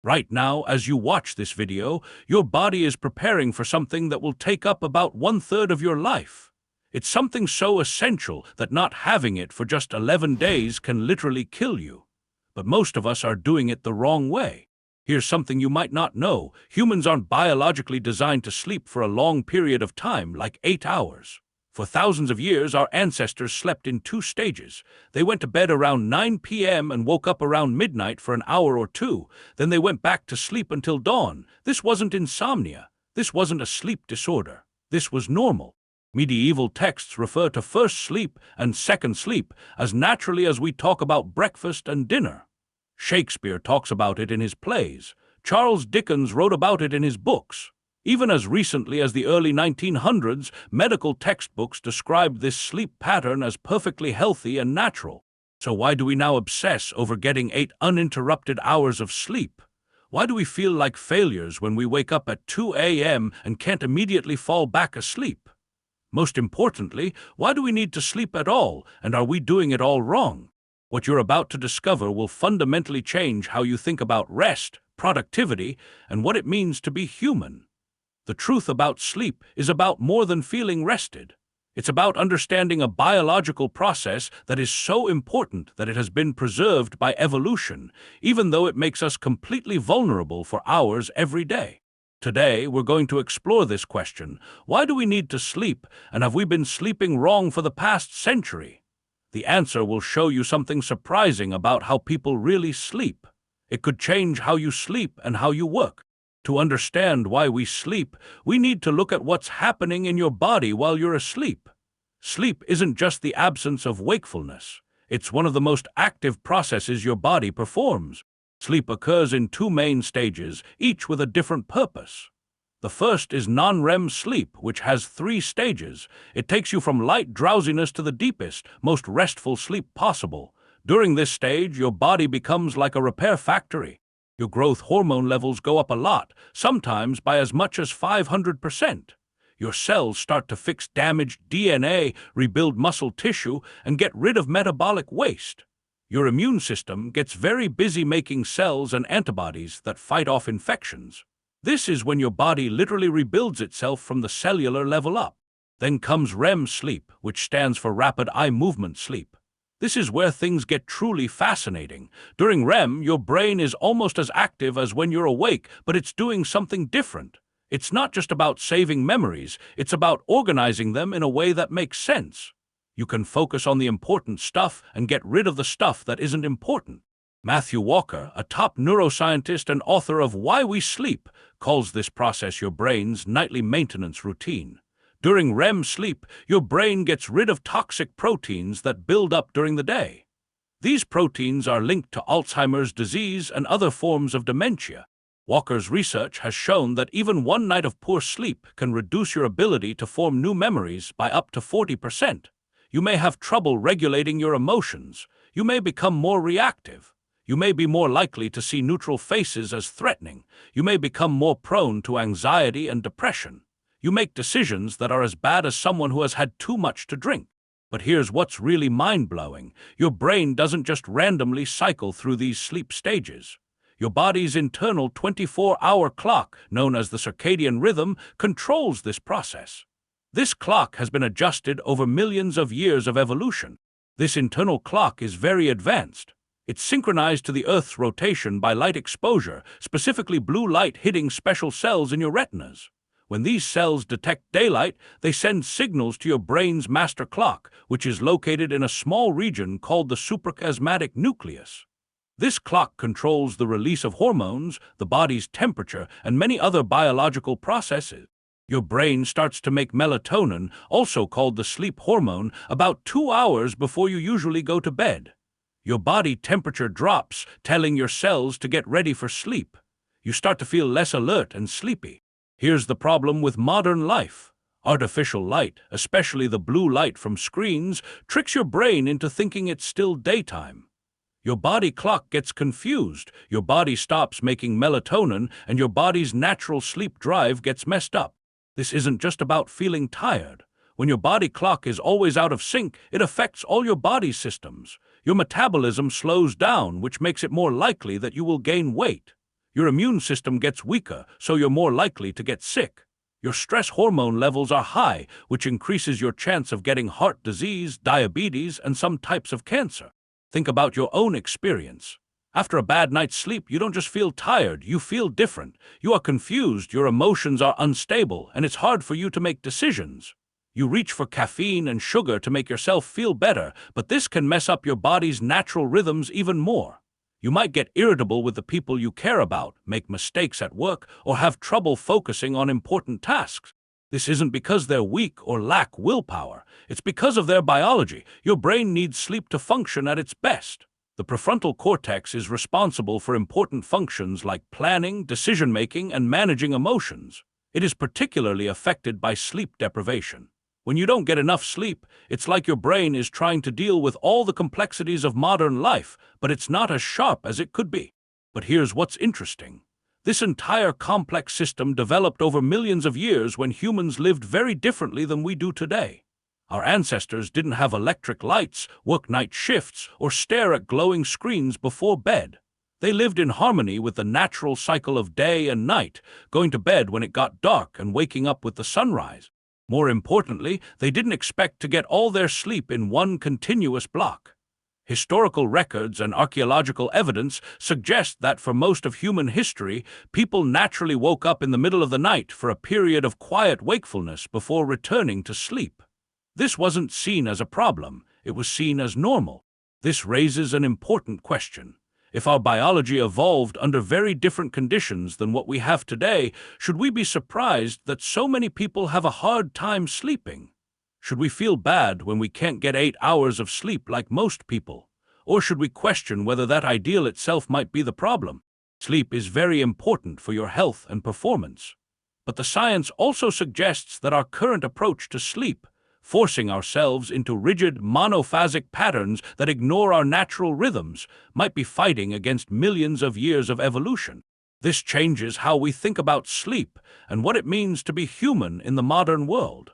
Right now, as you watch this video, your body is preparing for something that will take up about 1/3 of your life. It's something so essential that not having it for just 11 days can literally kill you. But most of us are doing it the wrong way. Here's something you might not know. Humans aren't biologically designed to sleep for a long period of time, like 8 hours. For thousands of years, our ancestors slept in 2 stages. They went to bed around 9 p.m. and woke up around midnight for an hour or two. Then they went back to sleep until dawn. This wasn't insomnia. This wasn't a sleep disorder. This was normal. Medieval texts refer to first sleep and second sleep as naturally as we talk about breakfast and dinner. Shakespeare talks about it in his plays. Charles Dickens wrote about it in his books. Even as recently as the early 1900s, medical textbooks described this sleep pattern as perfectly healthy and natural. So why do we now obsess over getting 8 uninterrupted hours of sleep? Why do we feel like failures when we wake up at 2 a.m. and can't immediately fall back asleep? Most importantly, why do we need to sleep at all, and are we doing it all wrong? What you're about to discover will fundamentally change how you think about rest, productivity, and what it means to be human. The truth about sleep is about more than feeling rested. It's about understanding a biological process that is so important that it has been preserved by evolution, even though it makes us completely vulnerable for hours every day. Today, we're going to explore this question. Why do we need to sleep, and have we been sleeping wrong for the past century? The answer will show you something surprising about how people really sleep. It could change how you sleep and how you work. To understand why we sleep, we need to look at what's happening in your body while you're asleep. Sleep isn't just the absence of wakefulness. It's one of the most active processes your body performs. Sleep occurs in 2 main stages, each with a different purpose. The first is non-REM sleep, which has 3 stages. It takes you from light drowsiness to the deepest, most restful sleep possible. During this stage, your body becomes like a repair factory. Your growth hormone levels go up a lot, sometimes by as much as 500%. Your cells start to fix damaged DNA, rebuild muscle tissue, and get rid of metabolic waste. Your immune system gets very busy making cells and antibodies that fight off infections. This is when your body literally rebuilds itself from the cellular level up. Then comes REM sleep, which stands for rapid eye movement sleep. This is where things get truly fascinating. During REM, your brain is almost as active as when you're awake, but it's doing something different. It's not just about saving memories, it's about organizing them in a way that makes sense. You can focus on the important stuff and get rid of the stuff that isn't important. Matthew Walker, a top neuroscientist and author of Why We Sleep, calls this process your brain's nightly maintenance routine. During REM sleep, your brain gets rid of toxic proteins that build up during the day. These proteins are linked to Alzheimer's disease and other forms of dementia. Walker's research has shown that even one night of poor sleep can reduce your ability to form new memories by up to 40%. You may have trouble regulating your emotions. You may become more reactive. You may be more likely to see neutral faces as threatening. You may become more prone to anxiety and depression. You make decisions that are as bad as someone who has had too much to drink. But here's what's really mind-blowing. Your brain doesn't just randomly cycle through these sleep stages. Your body's internal 24-hour clock, known as the circadian rhythm, controls this process. This clock has been adjusted over millions of years of evolution. This internal clock is very advanced. It's synchronized to the Earth's rotation by light exposure, specifically blue light hitting special cells in your retinas. When these cells detect daylight, they send signals to your brain's master clock, which is located in a small region called the suprachiasmatic nucleus. This clock controls the release of hormones, the body's temperature, and many other biological processes. Your brain starts to make melatonin, also called the sleep hormone, about 2 hours before you usually go to bed. Your body temperature drops, telling your cells to get ready for sleep. You start to feel less alert and sleepy. Here's the problem with modern life. Artificial light, especially the blue light from screens, tricks your brain into thinking it's still daytime. Your body clock gets confused, your body stops making melatonin, and your body's natural sleep drive gets messed up. This isn't just about feeling tired. When your body clock is always out of sync, it affects all your body systems. Your metabolism slows down, which makes it more likely that you will gain weight. Your immune system gets weaker, so you're more likely to get sick. Your stress hormone levels are high, which increases your chance of getting heart disease, diabetes, and some types of cancer. Think about your own experience. After a bad night's sleep, you don't just feel tired, you feel different. You are confused, your emotions are unstable, and it's hard for you to make decisions. You reach for caffeine and sugar to make yourself feel better, but this can mess up your body's natural rhythms even more. You might get irritable with the people you care about, make mistakes at work, or have trouble focusing on important tasks. This isn't because they're weak or lack willpower. It's because of their biology. Your brain needs sleep to function at its best. The prefrontal cortex is responsible for important functions like planning, decision-making, and managing emotions. It is particularly affected by sleep deprivation. When you don't get enough sleep, it's like your brain is trying to deal with all the complexities of modern life, but it's not as sharp as it could be. But here's what's interesting. This entire complex system developed over millions of years when humans lived very differently than we do today. Our ancestors didn't have electric lights, work night shifts, or stare at glowing screens before bed. They lived in harmony with the natural cycle of day and night, going to bed when it got dark and waking up with the sunrise. More importantly, they didn't expect to get all their sleep in one continuous block. Historical records and archaeological evidence suggest that for most of human history, people naturally woke up in the middle of the night for a period of quiet wakefulness before returning to sleep. This wasn't seen as a problem, it was seen as normal. This raises an important question. If our biology evolved under very different conditions than what we have today, should we be surprised that so many people have a hard time sleeping? Should we feel bad when we can't get 8 hours of sleep like most people? Or should we question whether that ideal itself might be the problem? Sleep is very important for your health and performance. But the science also suggests that our current approach to sleep, forcing ourselves into rigid, monophasic patterns that ignore our natural rhythms, might be fighting against millions of years of evolution. This changes how we think about sleep and what it means to be human in the modern world.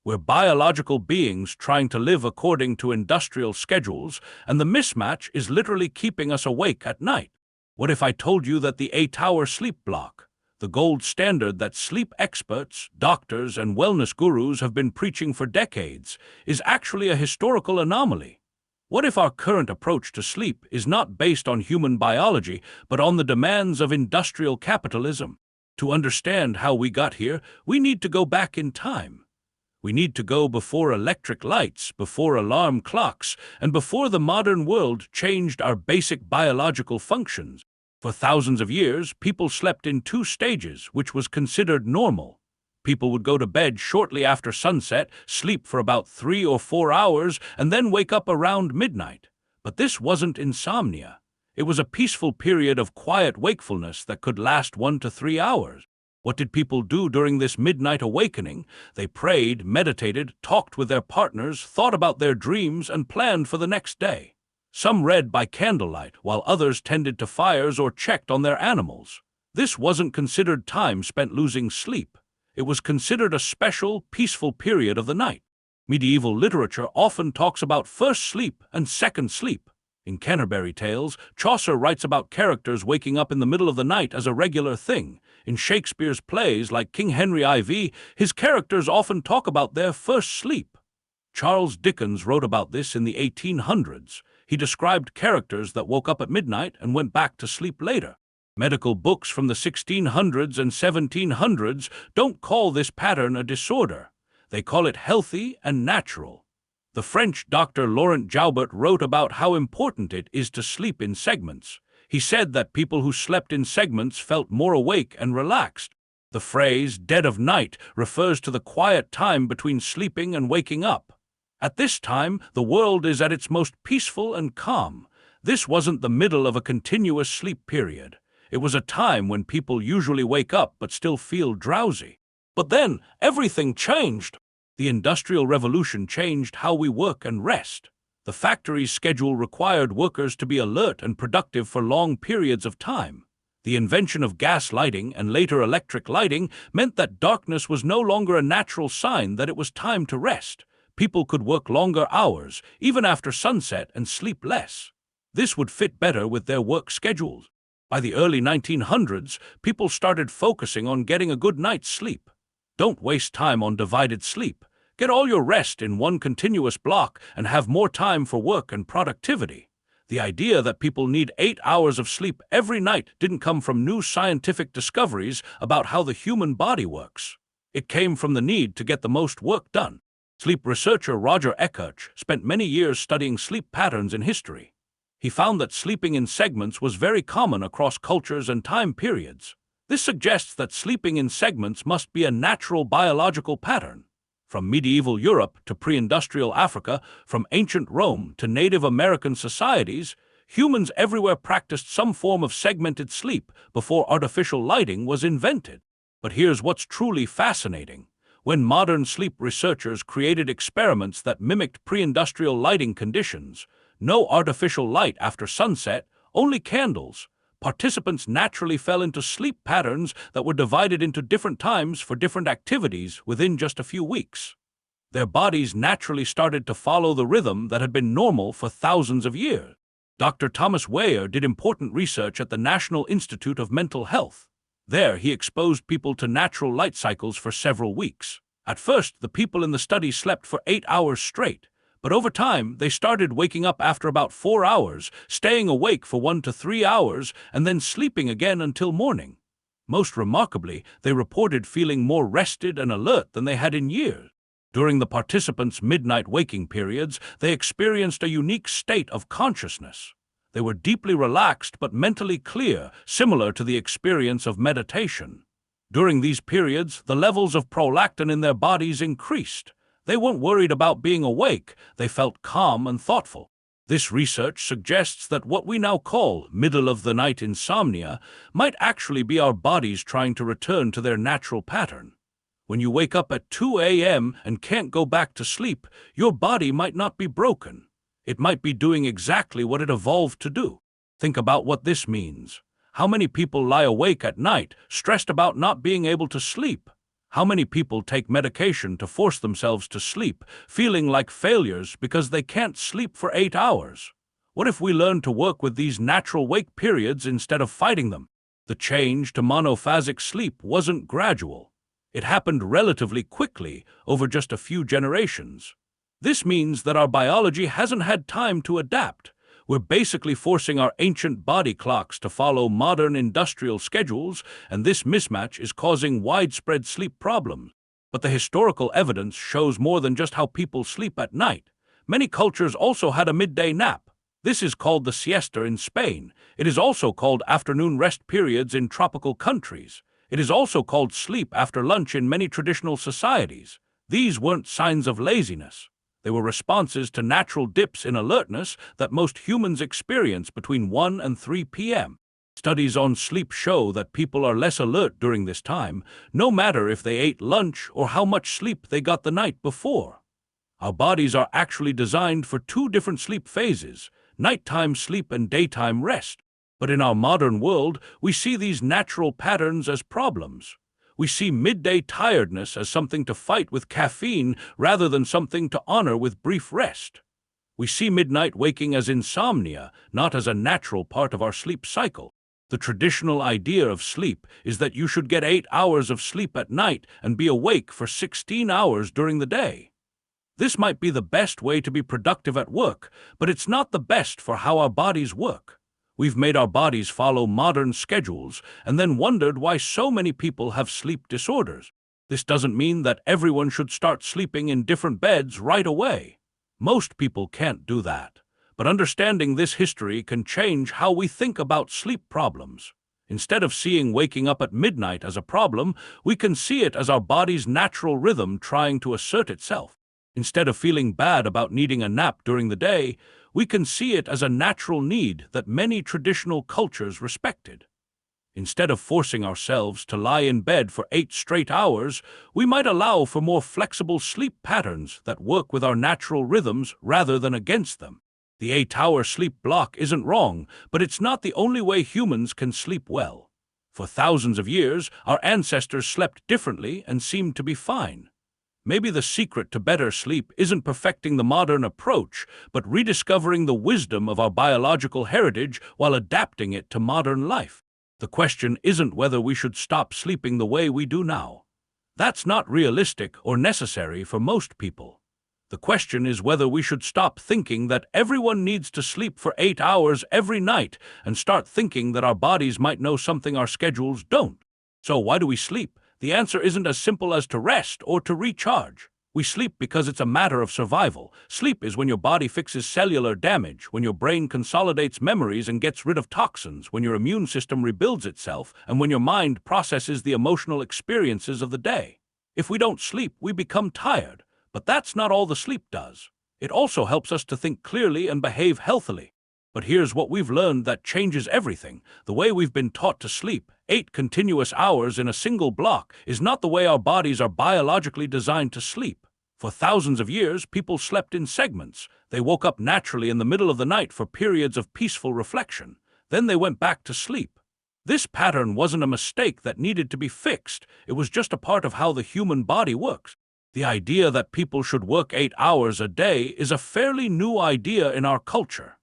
We're biological beings trying to live according to industrial schedules, and the mismatch is literally keeping us awake at night. What if I told you that the 8-hour sleep block, the gold standard that sleep experts, doctors, and wellness gurus have been preaching for decades, is actually a historical anomaly? What if our current approach to sleep is not based on human biology, but on the demands of industrial capitalism? To understand how we got here, we need to go back in time. We need to go before electric lights, before alarm clocks, and before the modern world changed our basic biological functions. For thousands of years, people slept in 2 stages, which was considered normal. People would go to bed shortly after sunset, sleep for about 3 or 4 hours, and then wake up around midnight. But this wasn't insomnia. It was a peaceful period of quiet wakefulness that could last 1 to 3 hours. What did people do during this midnight awakening? They prayed, meditated, talked with their partners, thought about their dreams, and planned for the next day. Some read by candlelight, while others tended to fires or checked on their animals. This wasn't considered time spent losing sleep. It was considered a special, peaceful period of the night. Medieval literature often talks about first sleep and second sleep. In Canterbury Tales, Chaucer writes about characters waking up in the middle of the night as a regular thing. In Shakespeare's plays like King Henry IV, his characters often talk about their first sleep. Charles Dickens wrote about this in the 1800s. He described characters that woke up at midnight and went back to sleep later. Medical books from the 1600s and 1700s don't call this pattern a disorder. They call it healthy and natural. The French Dr. Laurent Joubert wrote about how important it is to sleep in segments. He said that people who slept in segments felt more awake and relaxed. The phrase "dead of night" refers to the quiet time between sleeping and waking up. At this time, the world is at its most peaceful and calm. This wasn't the middle of a continuous sleep period. It was a time when people usually wake up but still feel drowsy. But then, everything changed. The Industrial Revolution changed how we work and rest. The factory's schedule required workers to be alert and productive for long periods of time. The invention of gas lighting and later electric lighting meant that darkness was no longer a natural sign that it was time to rest. People could work longer hours, even after sunset, and sleep less. This would fit better with their work schedules. By the early 1900s, people started focusing on getting a good night's sleep. Don't waste time on divided sleep. Get all your rest in one continuous block and have more time for work and productivity. The idea that people need 8 hours of sleep every night didn't come from new scientific discoveries about how the human body works. It came from the need to get the most work done. Sleep researcher Roger Eckhart spent many years studying sleep patterns in history. He found that sleeping in segments was very common across cultures and time periods. This suggests that sleeping in segments must be a natural biological pattern. From medieval Europe to pre-industrial Africa, from ancient Rome to Native American societies, humans everywhere practiced some form of segmented sleep before artificial lighting was invented. But here's what's truly fascinating. When modern sleep researchers created experiments that mimicked pre-industrial lighting conditions, no artificial light after sunset, only candles, participants naturally fell into sleep patterns that were divided into different times for different activities within just a few weeks. Their bodies naturally started to follow the rhythm that had been normal for thousands of years. Dr. Thomas Weyer did important research at the National Institute of Mental Health. There, he exposed people to natural light cycles for several weeks. At first, the people in the study slept for 8 hours straight. But over time, they started waking up after about 4 hours, staying awake for 1 to 3 hours, and then sleeping again until morning. Most remarkably, they reported feeling more rested and alert than they had in years. During the participants' midnight waking periods, they experienced a unique state of consciousness. They were deeply relaxed but mentally clear, similar to the experience of meditation. During these periods, the levels of prolactin in their bodies increased. They weren't worried about being awake, they felt calm and thoughtful. This research suggests that what we now call middle-of-the-night insomnia might actually be our bodies trying to return to their natural pattern. When you wake up at 2 a.m. and can't go back to sleep, your body might not be broken. It might be doing exactly what it evolved to do. Think about what this means. How many people lie awake at night, stressed about not being able to sleep? How many people take medication to force themselves to sleep, feeling like failures because they can't sleep for 8 hours? What if we learned to work with these natural wake periods instead of fighting them? The change to monophasic sleep wasn't gradual. It happened relatively quickly over just a few generations. This means that our biology hasn't had time to adapt. We're basically forcing our ancient body clocks to follow modern industrial schedules, and this mismatch is causing widespread sleep problems. But the historical evidence shows more than just how people sleep at night. Many cultures also had a midday nap. This is called the siesta in Spain. It is also called afternoon rest periods in tropical countries. It is also called sleep after lunch in many traditional societies. These weren't signs of laziness. They were responses to natural dips in alertness that most humans experience between 1 and 3 p.m. Studies on sleep show that people are less alert during this time, no matter if they ate lunch or how much sleep they got the night before. Our bodies are actually designed for 2 different sleep phases, nighttime sleep and daytime rest. But in our modern world, we see these natural patterns as problems. We see midday tiredness as something to fight with caffeine rather than something to honor with brief rest. We see midnight waking as insomnia, not as a natural part of our sleep cycle. The traditional idea of sleep is that you should get 8 hours of sleep at night and be awake for 16 hours during the day. This might be the best way to be productive at work, but it's not the best for how our bodies work. We've made our bodies follow modern schedules and then wondered why so many people have sleep disorders. This doesn't mean that everyone should start sleeping in different beds right away. Most people can't do that. But understanding this history can change how we think about sleep problems. Instead of seeing waking up at midnight as a problem, we can see it as our body's natural rhythm trying to assert itself. Instead of feeling bad about needing a nap during the day, we can see it as a natural need that many traditional cultures respected. Instead of forcing ourselves to lie in bed for 8 straight hours, we might allow for more flexible sleep patterns that work with our natural rhythms rather than against them. The 8-hour sleep block isn't wrong, but it's not the only way humans can sleep well. For thousands of years, our ancestors slept differently and seemed to be fine. Maybe the secret to better sleep isn't perfecting the modern approach, but rediscovering the wisdom of our biological heritage while adapting it to modern life. The question isn't whether we should stop sleeping the way we do now. That's not realistic or necessary for most people. The question is whether we should stop thinking that everyone needs to sleep for 8 hours every night and start thinking that our bodies might know something our schedules don't. So why do we sleep? The answer isn't as simple as to rest or to recharge. We sleep because it's a matter of survival. Sleep is when your body fixes cellular damage, when your brain consolidates memories and gets rid of toxins, when your immune system rebuilds itself, and when your mind processes the emotional experiences of the day. If we don't sleep, we become tired. But that's not all the sleep does. It also helps us to think clearly and behave healthily. But here's what we've learned that changes everything. The way we've been taught to sleep, 8 continuous hours in a single block, is not the way our bodies are biologically designed to sleep. For thousands of years, people slept in segments. They woke up naturally in the middle of the night for periods of peaceful reflection. Then they went back to sleep. This pattern wasn't a mistake that needed to be fixed. It was just a part of how the human body works. The idea that people should work 8 hours a day is a fairly new idea in our culture.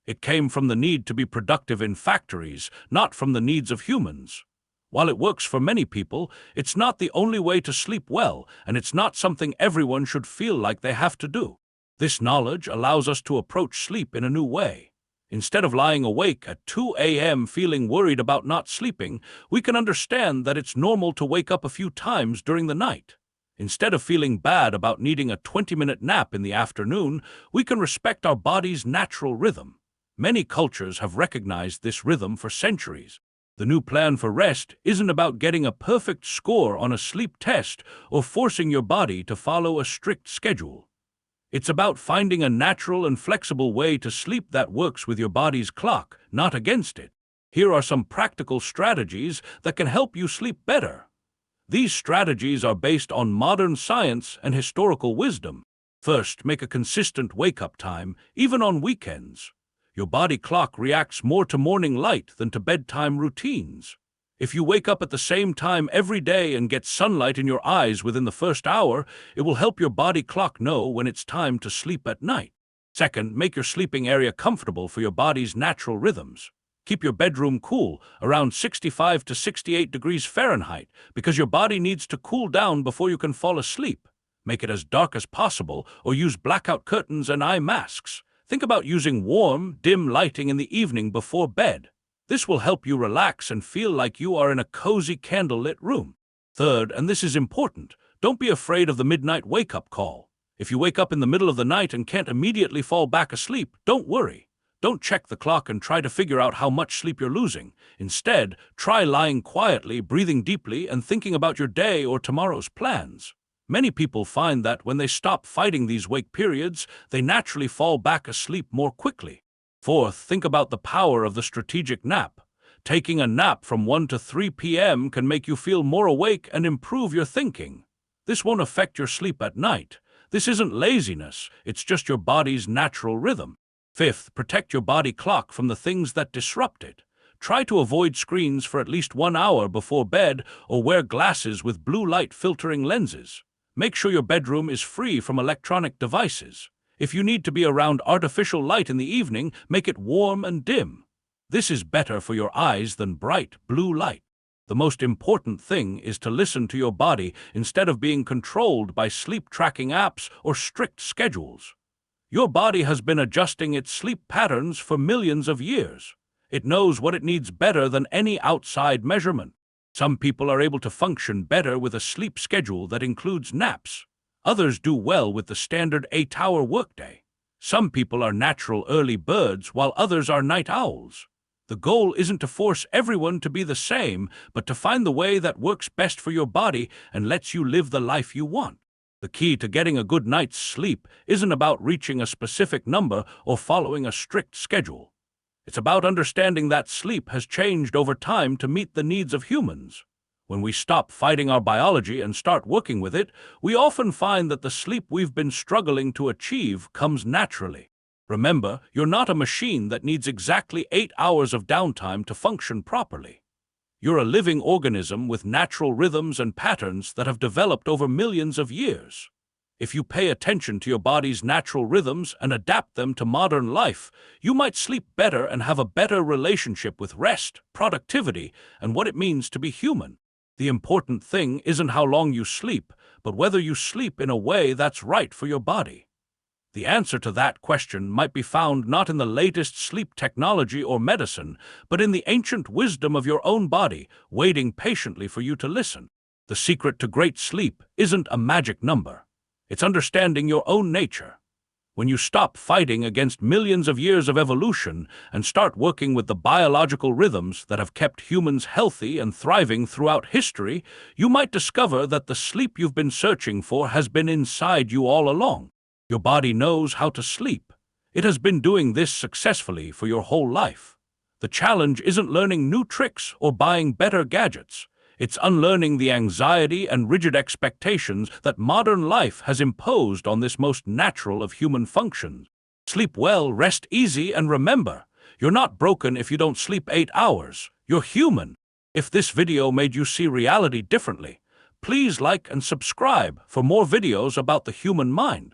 It came from the need to be productive in factories, not from the needs of humans. While it works for many people, it's not the only way to sleep well, and it's not something everyone should feel like they have to do. This knowledge allows us to approach sleep in a new way. Instead of lying awake at 2 a.m. feeling worried about not sleeping, we can understand that it's normal to wake up a few times during the night. Instead of feeling bad about needing a 20-minute nap in the afternoon, we can respect our body's natural rhythm. Many cultures have recognized this rhythm for centuries. The new plan for rest isn't about getting a perfect score on a sleep test or forcing your body to follow a strict schedule. It's about finding a natural and flexible way to sleep that works with your body's clock, not against it. Here are some practical strategies that can help you sleep better. These strategies are based on modern science and historical wisdom. First, make a consistent wake-up time, even on weekends. Your body clock reacts more to morning light than to bedtime routines. If you wake up at the same time every day and get sunlight in your eyes within the first hour, it will help your body clock know when it's time to sleep at night. Second, make your sleeping area comfortable for your body's natural rhythms. Keep your bedroom cool, around 65 to 68 degrees Fahrenheit, because your body needs to cool down before you can fall asleep. Make it as dark as possible or use blackout curtains and eye masks. Think about using warm, dim lighting in the evening before bed. This will help you relax and feel like you are in a cozy candlelit room. Third, and this is important, don't be afraid of the midnight wake-up call. If you wake up in the middle of the night and can't immediately fall back asleep, don't worry. Don't check the clock and try to figure out how much sleep you're losing. Instead, try lying quietly, breathing deeply, and thinking about your day or tomorrow's plans. Many people find that when they stop fighting these wake periods, they naturally fall back asleep more quickly. Fourth, think about the power of the strategic nap. Taking a nap from 1 to 3 p.m. can make you feel more awake and improve your thinking. This won't affect your sleep at night. This isn't laziness, it's just your body's natural rhythm. Fifth, protect your body clock from the things that disrupt it. Try to avoid screens for at least 1 hour before bed or wear glasses with blue light filtering lenses. Make sure your bedroom is free from electronic devices. If you need to be around artificial light in the evening, make it warm and dim. This is better for your eyes than bright blue light. The most important thing is to listen to your body instead of being controlled by sleep-tracking apps or strict schedules. Your body has been adjusting its sleep patterns for millions of years. It knows what it needs better than any outside measurement. Some people are able to function better with a sleep schedule that includes naps. Others do well with the standard 8-hour workday. Some people are natural early birds while others are night owls. The goal isn't to force everyone to be the same, but to find the way that works best for your body and lets you live the life you want. The key to getting a good night's sleep isn't about reaching a specific number or following a strict schedule. It's about understanding that sleep has changed over time to meet the needs of humans. When we stop fighting our biology and start working with it, we often find that the sleep we've been struggling to achieve comes naturally. Remember, you're not a machine that needs exactly 8 hours of downtime to function properly. You're a living organism with natural rhythms and patterns that have developed over millions of years. If you pay attention to your body's natural rhythms and adapt them to modern life, you might sleep better and have a better relationship with rest, productivity, and what it means to be human. The important thing isn't how long you sleep, but whether you sleep in a way that's right for your body. The answer to that question might be found not in the latest sleep technology or medicine, but in the ancient wisdom of your own body, waiting patiently for you to listen. The secret to great sleep isn't a magic number. It's understanding your own nature. When you stop fighting against millions of years of evolution and start working with the biological rhythms that have kept humans healthy and thriving throughout history, you might discover that the sleep you've been searching for has been inside you all along. Your body knows how to sleep. It has been doing this successfully for your whole life. The challenge isn't learning new tricks or buying better gadgets. It's unlearning the anxiety and rigid expectations that modern life has imposed on this most natural of human functions. Sleep well, rest easy, and remember, you're not broken if you don't sleep 8 hours. You're human. If this video made you see reality differently, please like and subscribe for more videos about the human mind.